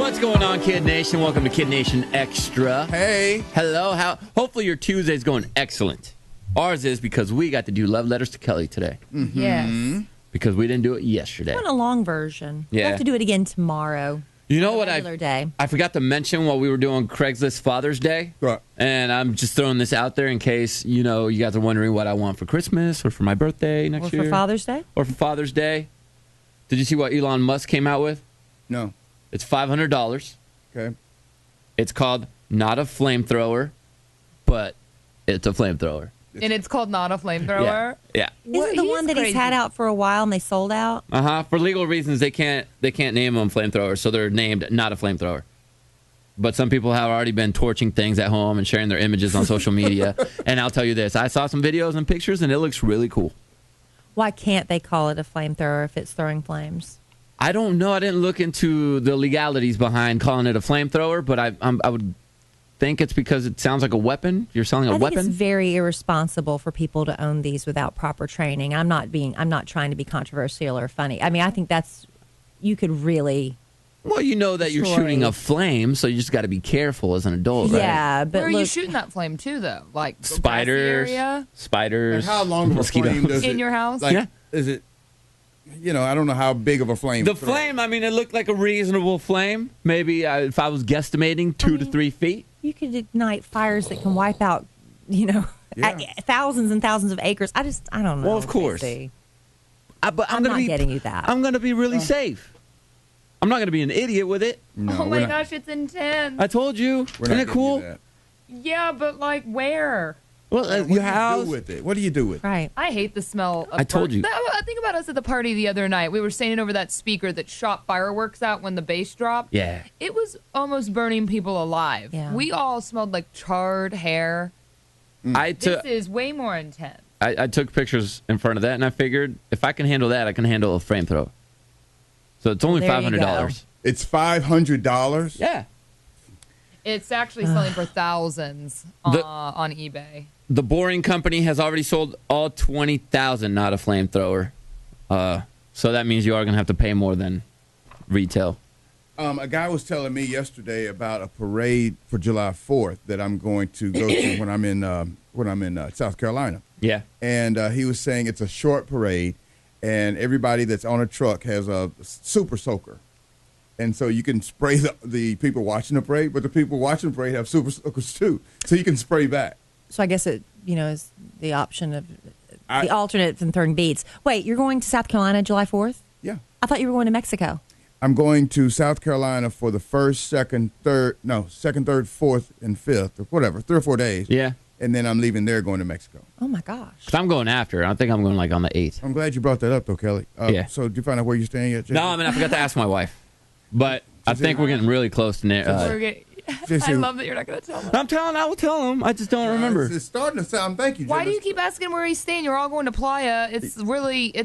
What's going on, Kid Nation? Welcome to KiddNation Extra. Hey. Hello. Hopefully your Tuesday's going excellent. Ours is because we got to do love letters to Kelly today. Mm-hmm. Yes. Because we didn't do it yesterday. On a long version. Yeah. We'll have to do it again tomorrow. You know what day. I forgot to mention while we were doing Craigslist Father's Day? Right. And I'm just throwing this out there in case, you guys are wondering what I want for Christmas or for my birthday next year. Or for Father's Day? Or for Father's Day. Did you see what Elon Musk came out with? No. It's $500. Okay. It's called not a flamethrower, but it's a flamethrower. And it's called not a flamethrower? Yeah. Isn't the one that he's had out for a while and they sold out? For legal reasons, they can't name them flamethrowers, so they're named not a flamethrower. But some people have already been torching things at home and sharing their images on social media. And I'll tell you this, I saw some videos and pictures, and it looks really cool. Why can't they call it a flamethrower if it's throwing flames? I don't know. I didn't look into the legalities behind calling it a flamethrower, but I would think it's because it sounds like a weapon. You're selling a weapon. I think it's very irresponsible for people to own these without proper training. I'm not trying to be controversial or funny. I mean, I think you could really. Well, you know that you're shooting a flame, so you just got to be careful as an adult, right? Yeah, but where are you shooting that flame to, though? Like spiders, And how long of a flame does it? In your house? Like, is it? I don't know how big of a flame. The flame, I mean, it looked like a reasonable flame. Maybe if I was guesstimating 2 to 3 feet. You could ignite fires that can wipe out, thousands and thousands of acres. I don't know. Well, of course. But I'm not getting you that. I'm going to be really safe. I'm not going to be an idiot with it. No, oh my gosh, it's intense. I told you. Isn't it cool? Yeah, but like where? Well, your house. What do you do with it? Right. I hate the smell of I told you. I think about us at the party the other night. We were standing over that speaker that shot fireworks out when the bass dropped. Yeah. It was almost burning people alive. Yeah. We all smelled like charred hair. This is way more intense. I took pictures in front of that, and I figured if I can handle that, I can handle a flamethrower. So it's only $500. It's $500? Yeah. It's actually selling for thousands on eBay. The Boring Company has already sold all 20,000 not a flamethrower. So that means you are going to have to pay more than retail. A guy was telling me yesterday about a parade for July 4th that I'm going to go to when I'm in South Carolina. Yeah. And he was saying it's a short parade, and everybody that's on a truck has a super soaker. And so you can spray the people watching the parade, but the people watching the parade have super soakers too. So you can spray back. So I guess it, is the option of the alternate from throwing beads. Wait, you're going to South Carolina July 4th? Yeah. I thought you were going to Mexico. I'm going to South Carolina for the second, third, fourth, and fifth, or whatever, 3 or 4 days. Yeah. And then I'm leaving there going to Mexico. Oh, my gosh. 'Cause I'm going after. I think I'm going on the 8th. I'm glad you brought that up, though, Kelly. Yeah. So did you find out where you're staying at, Jay? No, I forgot to ask my wife. But I think we're getting really close to I love that you're not going to tell them. I will tell him. I just don't remember. It's starting to sound, thank you, Jay. Why do you keep asking where he's staying? You're all going to Playa. It's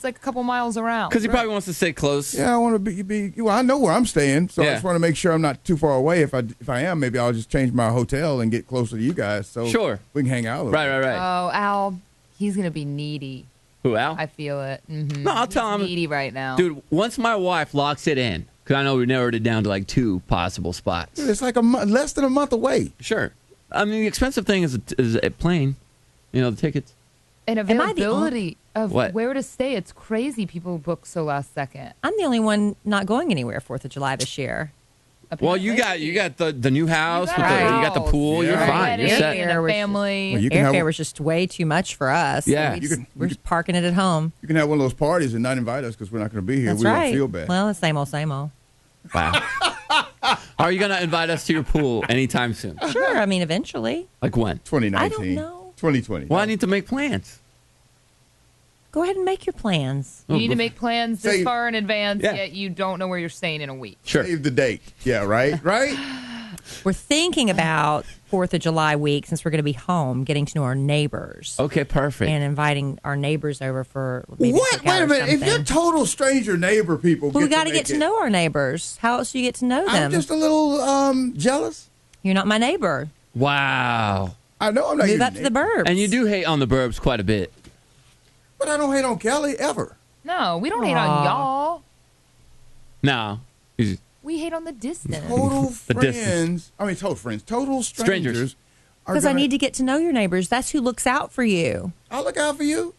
like a couple miles around. Because he probably wants to stay close. Yeah, I want to be well, I know where I'm staying, so I just want to make sure I'm not too far away. If I am, maybe I'll just change my hotel and get closer to you guys so we can hang out a little bit. Right. Oh, Al, he's going to be needy. Who, Al? I feel it. Mm-hmm. No, I'll tell him. Needy right now. Dude, once my wife locks it in, because I know we narrowed it down to 2 possible spots. Dude, it's like less than a month away. Sure. I mean, the expensive thing is a plane, the tickets. And availability of where to stay. It's crazy people book so last second. I'm the only one not going anywhere 4th of July this year. Well, Apparently. you got the new house, you got the pool. Yeah. You're fine. You're set. And a family. Well, Airfare was just way too much for us. Yeah. So we're just parking it at home. You can have one of those parties and not invite us because we're not going to be here. That's We right. won't feel bad. Well, the same old, same old. Wow. Are you going to invite us to your pool anytime soon? Sure. I mean, eventually. Like when? 2019. I don't know. 2020. Well, I need to make plans. Go ahead and make your plans. You need to make plans this Say- far in advance, Yeah. yet you don't know where you're staying in a week. Sure. Save the date. Yeah, right? Right? We're thinking about 4th of July week since we're going to be home, getting to know our neighbors. Okay, perfect. And inviting our neighbors over for maybe What? cookout Wait a or minute. If something. you're total stranger neighbor people, Well, we got to get to know our neighbors. How else do you get to know them? I'm just a little jealous. You're not my neighbor. Wow. I know I'm not Move your up to the neighbor, burbs. And you do hate on the burbs quite a bit. but I don't hate on Kelly ever. No, we don't hate on y'all. No. We hate on the distance? Total The friends. distance. I mean, total friends. Total strangers. Because I need to get to know your neighbors. That's who looks out for you. I'll look out for you.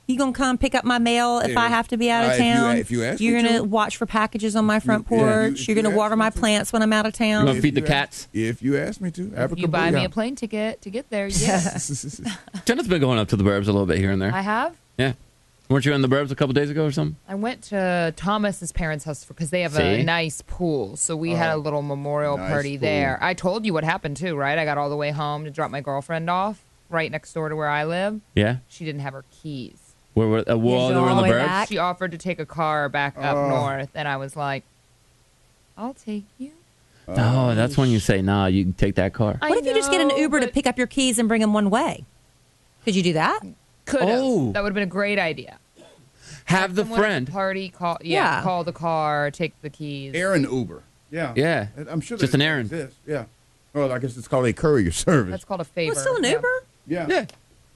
You gonna come pick up my mail if I have to be out of If you- town? if you ask You're me gonna to. watch for packages on my front yeah, porch. if You're you gonna ask water me my to. plants when I'm out of You town. gonna feed the you cats? If you ask me to. You buy me a plane ticket to get there. Yes, Jenna's been going up to the burbs a little bit here and there. I have. Yeah. Weren't you in the burbs a couple days ago or something? I went to Thomas's parents' house because they have See? a nice pool. So we had a little memorial nice party pool. there. I told you what happened too, right? I got all the way home to drop my girlfriend off right next door to where I live. Yeah. She didn't have her keys. Where were they were all in the the way burbs? back? She offered to take a car back up north, and I was like, "I'll take you." No, that's when you say, nah, you can take that car. What if you just get an Uber to pick up your keys and bring them one way? Could you do that? Could have. Oh. That would have been a great idea. Have the Someone at friend. party call. Yeah. Call the car, take the keys. Aaron Uber. Yeah. Yeah. I'm sure Just that an errand. exists. Yeah. Well, I guess it's called a courier service. That's called a favor. Well, it's still an Yeah. Uber. Yeah. Yeah.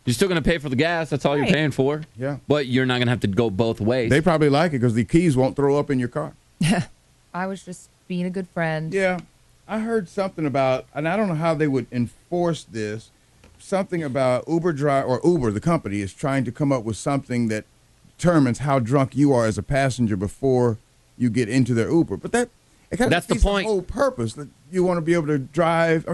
You're still going to pay for the gas. That's all Right. you're paying for. Yeah. But you're not going to have to go both ways. They probably like it because the keys won't throw up in your car. I was just being a good friend. Yeah. I heard something about, and I don't know how they would enforce this, something about Uber the company, is trying to come up with something that determines how drunk you are as a passenger before you get into their Uber. But it kind of That's the defeats point. whole purpose, that you want to be able to drive,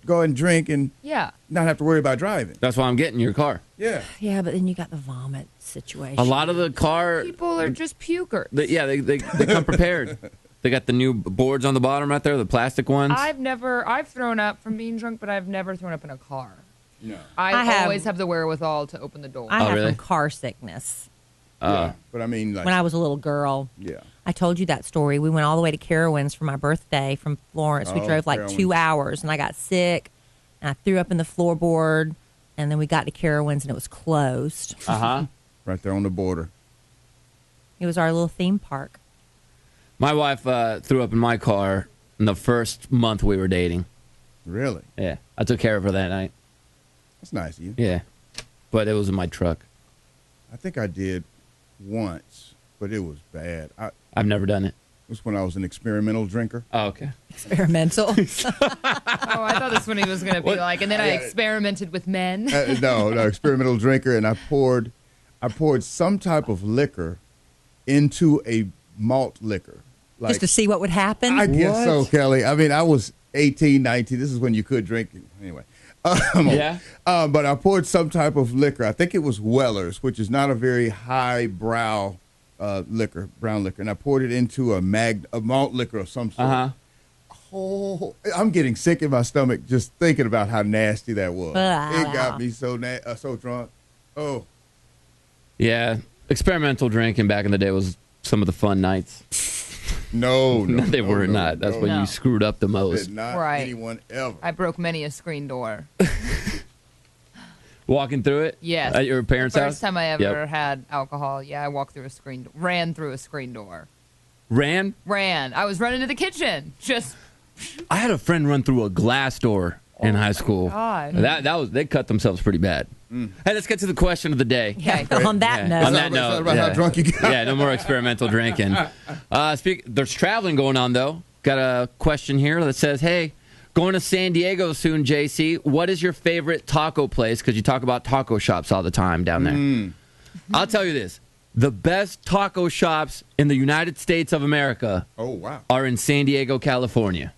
go and drink and Yeah. not have to worry about driving. That's why I'm getting your car. Yeah. Yeah, but then you got the vomit situation. A lot of the car, People are just pukers. they come prepared. They got the new boards on the bottom right there, the plastic ones. I've thrown up from being drunk, but I've never thrown up in a car. No. I always have the wherewithal to open the door. I have really? from car sickness Yeah. But I mean, like, when I was a little girl. yeah. I told you that story. We went all the way to Carowinds for my birthday from Florence. We Oh, drove like Carowinds. 2 hours, and I got sick, and I threw up in the floorboard, and then we got to Carowinds, and it was closed. Uh-huh. Right there on the border. It was our little theme park. My wife threw up in my car in the first month we were dating. Really? Yeah. I took care of her that night. That's nice of you. Yeah. But it was in my truck. I think I did once, but it was bad. It I've never done it. was when I was an experimental drinker. Oh, okay. Experimental. Oh, I thought this one he was going to be like, and then I experimented with men. No, experimental drinker, and I poured some type of liquor into a malt liquor. Like, Just to see what would happen. I guess so, Kelly. I mean, I was 18, 19. This is when you could drink. Anyway. Yeah. But I poured some type of liquor. I think it was Weller's, which is not a very high brow liquor, brown liquor. And I poured it into a malt liquor of some sort. Uh-huh. Oh, I'm getting sick in my stomach just thinking about how nasty that was. It got me so drunk. Oh. Yeah. Experimental drinking back in the day was some of the fun nights. No, They were not. That's when No. you screwed up the most. Did not Right. anyone ever. I broke many a screen door. Walking through it? Yes. At your parents' house? First time I ever Yep. had alcohol, I walked through ran through a screen door. Ran? I was running to the kitchen. Just I had a friend run through a glass door in high school. God. They cut themselves pretty bad. Hey, let's get to the question of the day. Yeah, on that Yeah. note. On that It's note, not about how yeah. drunk you got. Yeah, no more experimental drinking. There's traveling going on, though. Got a question here that says, hey, going to San Diego soon, JC. What is your favorite taco place? Because you talk about taco shops all the time down there. I'll tell you this. The best taco shops in the United States of America Oh, wow. are in San Diego, California.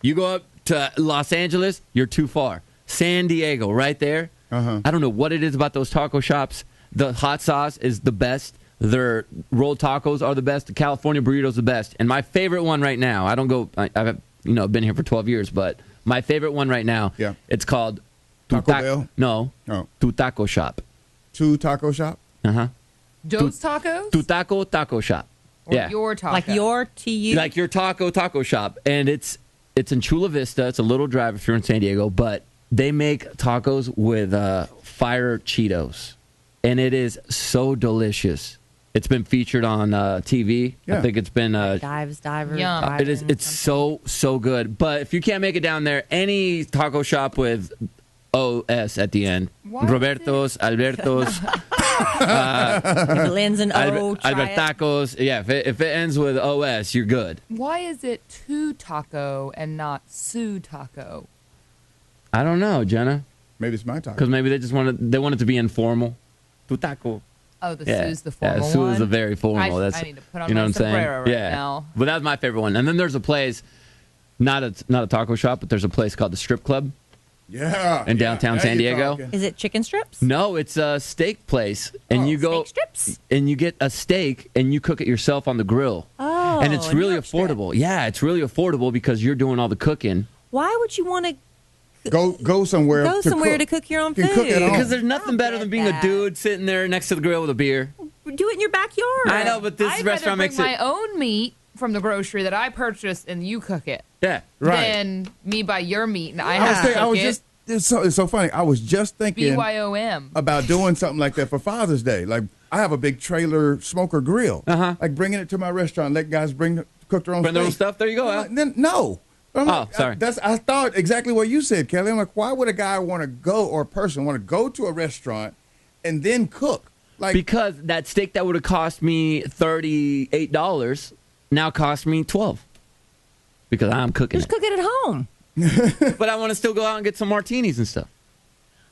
You go up to Los Angeles, you're too far. San Diego, right there. Uh-huh. I don't know what it is about those taco shops. The hot sauce is the best. Their rolled tacos are the best. The California burrito's the best. And my favorite one right now, I've been here for 12 years, but my favorite one right now, Yeah. it's called Taco Bell? No, Oh. Tu Taco Shop. Two taco shop? Uh-huh. Dos tacos? Tu Taco Shop. Or Yeah. your taco? Like your TU. Like your taco shop. And it's in Chula Vista. It's a little drive if you're in San Diego, but they make tacos with fire Cheetos. And it is so delicious. It's been featured on TV. Yeah. I think it's been Divers. Yum. it is. It's so good. But if you can't make it down there, any taco shop with OS at the end, Why is Roberto's, Alberto's, If it ends in O, try it. Albertacos. Yeah, if it ends with OS, you're good. Why is it tu taco and not su taco? I don't know, Jenna. Maybe it's my taco. Because maybe they want it to be informal. Tu taco. Oh, the Yeah. su's the formal Su one? is a very formal. I That's, need to put on you know my what I'm saying? sombrero right Yeah. now. But that was my favorite one. And then there's a place, not a taco shop, but there's a place called the Strip Club. Yeah. In downtown Now San you're Diego? talking. Is it chicken strips? No, it's a steak place, and you go Steak strips? and you get a steak and you cook it yourself on the grill. Oh, and it's New really York strip. affordable. Yeah, it's really affordable because you're doing all the cooking. Why would you want to Go somewhere. to cook your own You can food? cook at home. Because there's nothing better than being that. a dude sitting there next to the grill with a beer. Do it in your backyard. I know, but this I'd restaurant rather makes bring it. my own meat from the grocery that I purchased and you cook it Yeah, Right. than me buy your meat and I I was, have to thinking, I cook was it. just. It's so funny. I was just thinking BYOM. about doing something like that for Father's Day. Like I have a big trailer smoker grill. Uh-huh. Like bringing it to my restaurant, let guys cook their own bring their own steak. stuff. There you go. I'm Al. like, then no. I'm Oh, like, sorry. I thought exactly what you said, Kelly. I'm like, why would a guy want to go or a person want to go to a restaurant and then cook? Like Because that steak that would have cost me $38 now cost me $12 because I'm cooking Just it. cook it at home. But I want to still go out and get some martinis and stuff.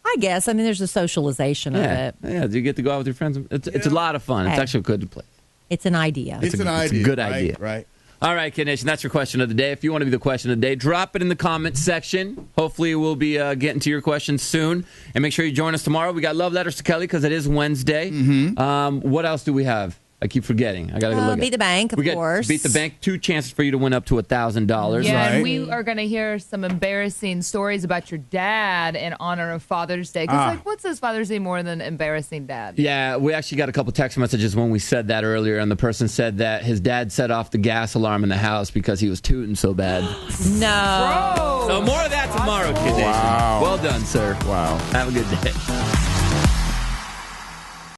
I guess. I mean, there's a socialization of Yeah, it. yeah. You get to go out with your friends. It's a lot of fun. It's Hey. actually a good place. It's an idea. it's an it's a idea. good right? idea. Right. All right, KiddNation, that's your question of the day. If you want to be the question of the day, drop it in the comments section. Hopefully, we'll be getting to your questions soon. And make sure you join us tomorrow. We got love letters to Kelly because it is Wednesday. What else do we have? I keep forgetting. I got to look at Beat the bank, of we got course. Beat the bank. 2 chances for you to win up to $1,000. Yeah, Right. and we are going to hear some embarrassing stories about your dad in honor of Father's Day. Because, what says Father's Day more than embarrassing dad? Yeah, we actually got a couple text messages when we said that earlier, and the person said that his dad set off the gas alarm in the house because he was tooting so bad. No. Bro! So more of that tomorrow, KiddNation. Wow. Well done, sir. Wow. Have a good day.